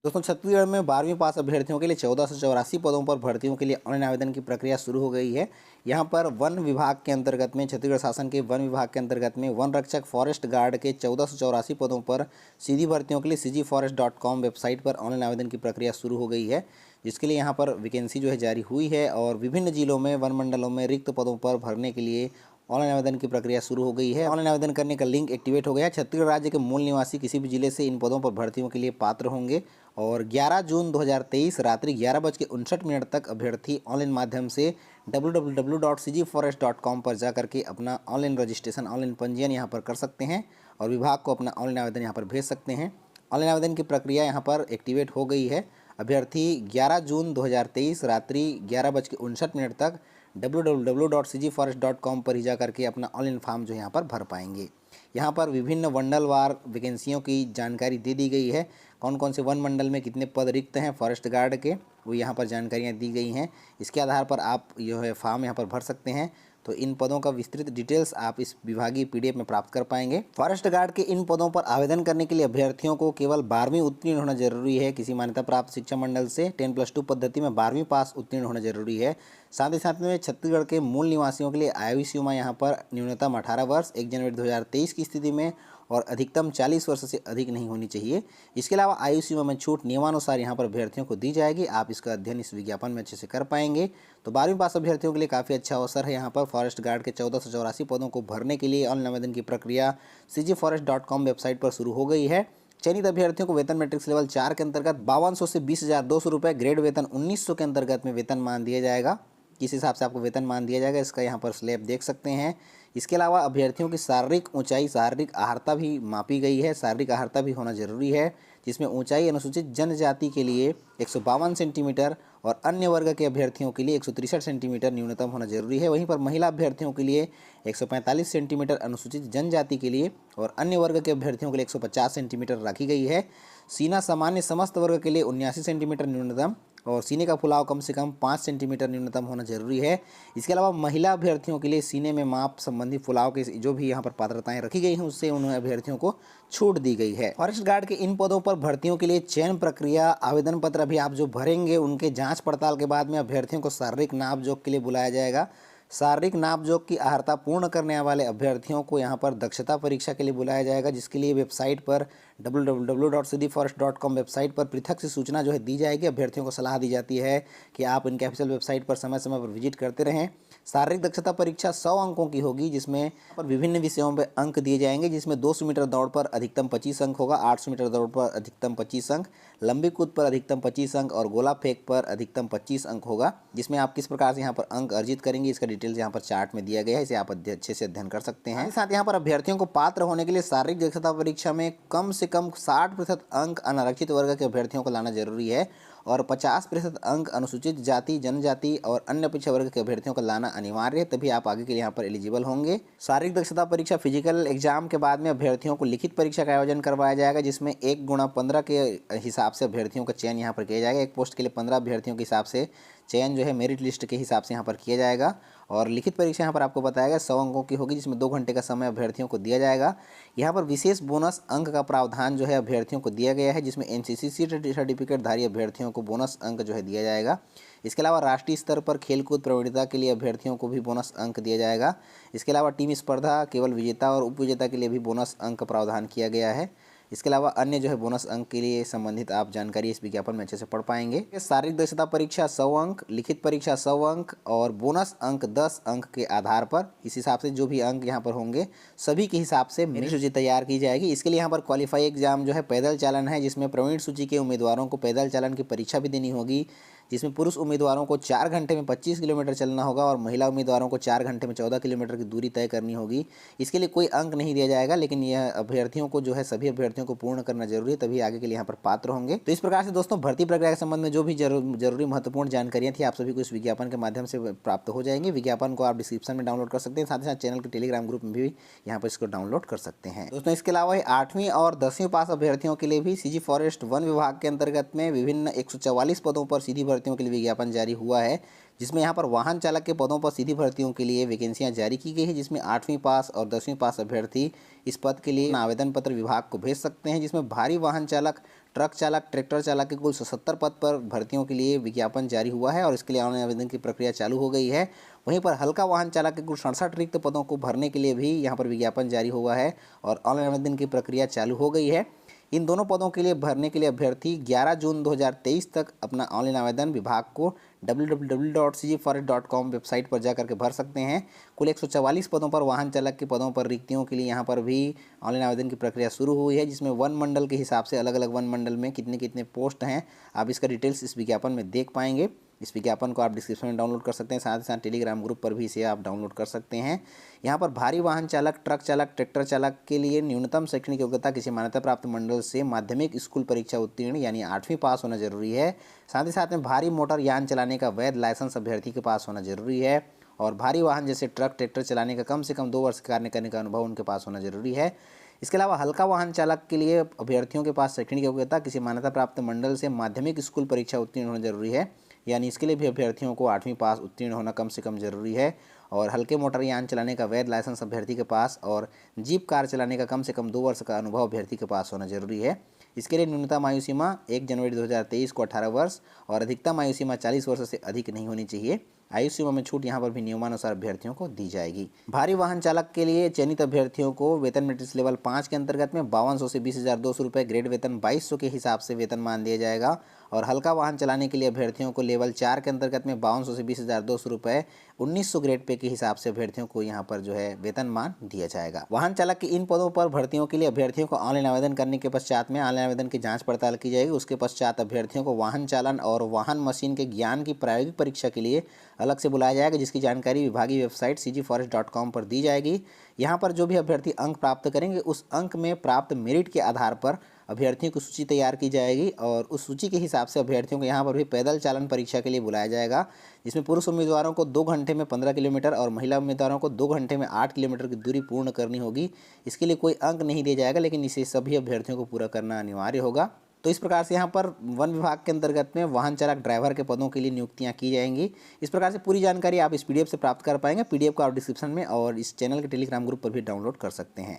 दोस्तों छत्तीसगढ़ में 12वीं पास अभ्यर्थियों के लिए 1484 पदों पर भर्तियों के लिए ऑनलाइन आवेदन की प्रक्रिया शुरू हो गई है। यहाँ पर वन विभाग के अंतर्गत में छत्तीसगढ़ शासन के वन विभाग के अंतर्गत में वन रक्षक फॉरेस्ट गार्ड के 1484 पदों पर सीधी भर्तियों के लिए cgforest.com वेबसाइट पर ऑनलाइन आवेदन की प्रक्रिया शुरू हो गई है, जिसके लिए यहाँ पर वैकेंसी जो है जारी हुई है और विभिन्न जिलों में वन मंडलों में रिक्त पदों पर भरने के लिए ऑनलाइन आवेदन की प्रक्रिया शुरू हो गई है। ऑनलाइन आवेदन करने का लिंक एक्टिवेट हो गया है। छत्तीसगढ़ राज्य के मूल निवासी किसी भी जिले से इन पदों पर भर्तियों के लिए पात्र होंगे और 11 जून 2023 रात्रि 11:59 तक अभ्यर्थी ऑनलाइन माध्यम से www.cgforest.com पर जाकर के अपना ऑनलाइन रजिस्ट्रेशन, ऑनलाइन पंजीयन यहाँ पर कर सकते हैं और विभाग को अपना ऑनलाइन आवेदन यहाँ पर भेज सकते हैं। ऑनलाइन आवेदन की प्रक्रिया यहाँ पर एक्टिवेट हो गई है। अभ्यर्थी 11 जून 2023 रात्रि 11:59 तक www.cgforest.com पर ही जा करके अपना ऑनलाइन फॉर्म जो यहाँ पर भर पाएंगे। यहाँ पर विभिन्न मंडलवार वैकेंसियों की जानकारी दे दी गई है। कौन कौन से वन मंडल में कितने पद रिक्त हैं फॉरेस्ट गार्ड के, वो यहाँ पर जानकारियाँ दी गई हैं। इसके आधार पर आप जो है फॉर्म यहाँ पर भर सकते हैं। तो इन पदों का विस्तृत डिटेल्स आप इस विभागीय PDF में प्राप्त कर पाएंगे। फॉरेस्ट गार्ड के इन पदों पर आवेदन करने के लिए अभ्यर्थियों को केवल 12वीं उत्तीर्ण होना जरूरी है। किसी मान्यता प्राप्त शिक्षा मंडल से 10+2 पद्धति में 12वीं पास उत्तीर्ण होना जरूरी है। साथ ही साथ में छत्तीसगढ़ के मूल निवासियों के लिए आयु सीमा यहाँ पर न्यूनतम 18 वर्ष 1 जनवरी 2023 की स्थिति में और अधिकतम 40 वर्ष से अधिक नहीं होनी चाहिए। इसके अलावा आयु सीमा में छूट नियमानुसार यहाँ पर अभ्यर्थियों को दी जाएगी। आप इसका अध्ययन इस विज्ञापन में अच्छे से कर पाएंगे। तो 12वीं पास अभ्यर्थियों के लिए काफ़ी अच्छा अवसर है। यहाँ पर फॉरेस्ट गार्ड के 1484 पदों को भरने के लिए ऑनलाइन आवेदन की प्रक्रिया cgforest.com वेबसाइट पर शुरू हो गई है। चयनित अभ्यर्थियों को वेतन मैट्रिक्स लेवल 4 के अंतर्गत 5200 से 20,200 रुपये, ग्रेड वेतन 1900 के अंतर्गत में वेतन मान दिया जाएगा। किस हिसाब से आपको वेतन मान दिया जाएगा इसका यहाँ पर स्लैब देख सकते हैं। इसके अलावा अभ्यर्थियों की शारीरिक ऊंचाई, शारीरिक आहारता भी मापी गई है। शारीरिक आहारता भी होना जरूरी है, जिसमें ऊंचाई अनुसूचित जनजाति के लिए 152 सेंटीमीटर और अन्य वर्ग के अभ्यर्थियों के लिए 163 सेंटीमीटर न्यूनतम होना जरूरी है। वहीं पर महिला अभ्यर्थियों के लिए 145 सेंटीमीटर अनुसूचित जनजाति के लिए और अन्य वर्ग के अभ्यर्थियों के लिए 150 सेंटीमीटर रखी गई है। सीना सामान्य समस्त वर्ग के लिए 79 सेंटीमीटर न्यूनतम और सीने का फुलाव कम से कम 5 सेंटीमीटर न्यूनतम होना जरूरी है। इसके अलावा महिला अभ्यर्थियों के लिए सीने में माप संबंधी फुलाव के जो भी यहाँ पर पात्रताएं रखी गई हैं उससे उन अभ्यर्थियों को छूट दी गई है। फॉरेस्ट गार्ड के इन पदों पर भर्तियों के लिए चयन प्रक्रिया, आवेदन पत्र अभी आप जो भरेंगे उनके जाँच पड़ताल के बाद में अभ्यर्थियों को शारीरिक नाप जोख के लिए बुलाया जाएगा। शारीरिक नाप जोख की अहर्ता पूर्ण करने वाले अभ्यर्थियों को यहाँ पर दक्षता परीक्षा के लिए बुलाया जाएगा, जिसके लिए वेबसाइट पर www.cgforest.com वेबसाइट पर पृथक से सूचना जो है दी जाएगी। अभ्यर्थियों को सलाह दी जाती है कि आप इनके ऑफिशियल वेबसाइट पर समय समय पर विजिट करते रहें। शारीरिक दक्षता परीक्षा 100 अंकों की होगी, जिसमें पर विभिन्न विषयों पर अंक दिए जाएंगे, जिसमें 200 मीटर दौड़ पर अधिकतम 25 अंक होगा, 800 मीटर दौड़ पर अधिकतम 25 अंक, लंबी कूद पर अधिकतम 25 अंक और गोला फेंक पर अधिकतम 25 अंक होगा। जिसमें आप किस प्रकार से यहाँ पर अंक अर्जित करेंगे इसका डिटेल्स यहाँ पर चार्ट में दिया गया है, इसे आप अच्छे से अध्ययन कर सकते हैं। साथ यहाँ पर अभ्यर्थियों को पात्र होने के लिए शारीरिक दक्षता परीक्षा में कम से कम 60% अंक अनारक्षित वर्ग के अभ्यर्थियों को लाना जरूरी है और 50% अंक अनुसूचित जाति, जनजाति और अन्य पिछड़े वर्ग के अभ्यर्थियों को लाना अनिवार्य है, तभी आप आगे के लिए यहाँ पर एलिजिबल होंगे। शारीरिक दक्षता परीक्षा फिजिकल एग्जाम के बाद में अभ्यर्थियों को लिखित परीक्षा का आयोजन करवाया जाएगा, जिसमें 1/15 के हिसाब से अभ्यर्थियों का चयन यहाँ पर किया जाएगा। एक पोस्ट के लिए 15 अभ्यर्थियों के हिसाब से चयन जो है मेरिट लिस्ट के हिसाब से यहाँ पर किया जाएगा। और लिखित परीक्षा यहाँ पर आपको बताया 100 अंकों की होगी, जिसमें 2 घंटे का समय अभ्यर्थियों को दिया जाएगा। यहाँ पर विशेष बोनस अंक का प्रावधान जो है अभ्यर्थियों को दिया गया है, जिसमें NCC सर्टिफिकेट धारी अभ्यर्थियों को बोनस अंक जो है दिया जाएगा। इसके अलावा राष्ट्रीय स्तर पर खेलकूद प्रवीणता के लिए अभ्यर्थियों को भी बोनस अंक दिया जाएगा। इसके अलावा टीम स्पर्धा केवल विजेता और उपविजेता के लिए भी बोनस अंक का प्रावधान किया गया है। इसके अलावा अन्य जो है बोनस अंक के लिए संबंधित आप जानकारी इस विज्ञापन में अच्छे से पढ़ पाएंगे। शारीरिक दक्षता परीक्षा 100 अंक, लिखित परीक्षा 100 अंक और बोनस अंक 10 अंक के आधार पर इस हिसाब से जो भी अंक यहाँ पर होंगे सभी के हिसाब से मेरिट सूची तैयार की जाएगी। इसके लिए यहाँ पर क्वालिफाई एग्जाम जो है पैदल चालन है, जिसमें प्रवीण सूची के उम्मीदवारों को पैदल चालन की परीक्षा भी देनी होगी, जिसमें पुरुष उम्मीदवारों को 4 घंटे में 25 किलोमीटर चलना होगा और महिला उम्मीदवारों को 4 घंटे में 14 किलोमीटर की दूरी तय करनी होगी। इसके लिए कोई अंक नहीं दिया जाएगा, लेकिन यह अभ्यर्थियों को जो है सभी अभ्यर्थियों को पूर्ण करना जरूरी है, तभी आगे के लिए यहाँ पर पात्र होंगे। तो इस प्रकार से दोस्तों भर्ती प्रक्रिया के संबंध में जो भी जरूरी महत्वपूर्ण जानकारियाँ थी आप सभी को इस विज्ञापन के माध्यम से प्राप्त हो जाएंगे। विज्ञापन को आप डिस्क्रिप्शन में डाउनलोड कर सकते हैं, साथ ही साथ चैनल के टेलीग्राम ग्रुप में भी यहाँ पर इसको डाउनलोड कर सकते हैं। दोस्तों इसके अलावा 8वीं और 10वीं पास अभ्यर्थियों के लिए भी CG फॉरेस्ट वन विभाग के अंतर्गत में विभिन्न 144 पदों पर सीधी भर्तियों के लिए विज्ञापन जारी हुआ है, जिसमें यहाँ पर वाहन चालक के पदों पर सीधी भर्तियों के लिए वैकेंसियां जारी की गई है, जिसमें 8वीं पास और 10वीं पास अभ्यर्थी इस पद के लिए आवेदन पत्र विभाग को भेज सकते हैं, जिसमें भारी वाहन चालक ट्रक चालक, ट्रैक्टर चालक के कुल 77 पद पर भर्तियों के लिए विज्ञापन जारी हुआ है और इसके लिए ऑनलाइन आवेदन की प्रक्रिया चालू हो गई है। वहीं पर हल्का वाहन चालक के कुल 67 रिक्त पदों को भरने के लिए भी यहाँ पर विज्ञापन जारी हुआ है और ऑनलाइन आवेदन की प्रक्रिया चालू हो गई है। इन दोनों पदों के लिए भरने के लिए अभ्यर्थी 11 जून 2023 तक अपना ऑनलाइन आवेदन विभाग को www.cgforest.com वेबसाइट पर जाकर के भर सकते हैं। कुल 144 पदों पर वाहन चालक के पदों पर रिक्तियों के लिए यहाँ पर भी ऑनलाइन आवेदन की प्रक्रिया शुरू हुई है, जिसमें वन मंडल के हिसाब से अलग अलग वन मंडल में कितने कितने पोस्ट हैं आप इसका डिटेल्स इस विज्ञापन में देख पाएंगे। इस विज्ञापन को आप डिस्क्रिप्शन में डाउनलोड कर सकते हैं, साथ ही साथ टेलीग्राम ग्रुप पर भी इसे आप डाउनलोड कर सकते हैं। यहाँ पर भारी वाहन चालक, ट्रक चालक, ट्रैक्टर चालक के लिए न्यूनतम शैक्षणिक योग्यता किसी मान्यता प्राप्त मंडल से माध्यमिक स्कूल परीक्षा उत्तीर्ण यानी 8वीं पास होना जरूरी है। साथ ही साथ में भारी मोटर यान चलाने का वैध लाइसेंस अभ्यर्थी के पास होना जरूरी है और भारी वाहन जैसे ट्रक, ट्रैक्टर चलाने का कम से कम 2 वर्ष कार्य करने का अनुभव उनके पास होना जरूरी है। इसके अलावा हल्का वाहन चालक के लिए अभ्यर्थियों के पास शैक्षणिक योग्यता किसी मान्यता प्राप्त मंडल से माध्यमिक स्कूल परीक्षा उत्तीर्ण होना जरूरी है, यानी इसके लिए भी अभ्यर्थियों को 8वीं पास उत्तीर्ण होना कम से कम जरूरी है। और हल्के मोटर यान चलाने का वैध लाइसेंस अभ्यर्थी के पास और जीप कार चलाने का कम से कम 2 वर्ष का अनुभव अभ्यर्थी के पास होना जरूरी है। इसके लिए न्यूनतम आयु सीमा 1 जनवरी 2023 को 18 वर्ष और अधिकतम आयु सीमा 40 वर्ष से अधिक नहीं होनी चाहिए। आयु सीमा में छूट यहाँ पर भी नियमानुसार अभ्यर्थियों को दी जाएगी। भारी वाहन चालक के लिए चयनित अभ्यर्थियों को वेतन मैट्रिक्स लेवल 5 के अंतर्गत में 5200 से 20,200 रुपये, ग्रेड वेतन 2200 के हिसाब से वेतनमान दिया जाएगा और हल्का वाहन चलाने के लिए अभ्यर्थियों को लेवल 4 के अंतर्गत में 5200 से 20,200 रुपये, 1900 ग्रेड पे के हिसाब से अभ्यर्थियों को यहाँ पर जो है वेतनमान दिया जाएगा। वाहन चालक के इन पदों पर भर्तियों के लिए अभ्यर्थियों को ऑनलाइन आवेदन करने के पश्चात में ऑनलाइन आवेदन की जाँच पड़ताल की जाएगी। उसके पश्चात अभ्यर्थियों को वाहन चालन और वाहन मशीन के ज्ञान की प्रायोगिक परीक्षा के लिए अलग से बुलाया जाएगा, जिसकी जानकारी विभागीय वेबसाइट cgforest.com पर दी जाएगी। यहाँ पर जो भी अभ्यर्थी अंक प्राप्त करेंगे उस अंक में प्राप्त मेरिट के आधार पर अभ्यर्थियों की सूची तैयार की जाएगी और उस सूची के हिसाब से अभ्यर्थियों को यहाँ पर भी पैदल चालन परीक्षा के लिए बुलाया जाएगा, जिसमें पुरुष उम्मीदवारों को 2 घंटे में 15 किलोमीटर और महिला उम्मीदवारों को 2 घंटे में 8 किलोमीटर की दूरी पूर्ण करनी होगी। इसके लिए कोई अंक नहीं दिया जाएगा, लेकिन इसे सभी अभ्यर्थियों को पूरा करना अनिवार्य होगा। तो इस प्रकार से यहाँ पर वन विभाग के अंतर्गत में वाहन चालक ड्राइवर के पदों के लिए नियुक्तियाँ की जाएंगी। इस प्रकार से पूरी जानकारी आप इस PDF से प्राप्त कर पाएंगे। PDF को आप डिस्क्रिप्शन में और इस चैनल के टेलीग्राम ग्रुप पर भी डाउनलोड कर सकते हैं।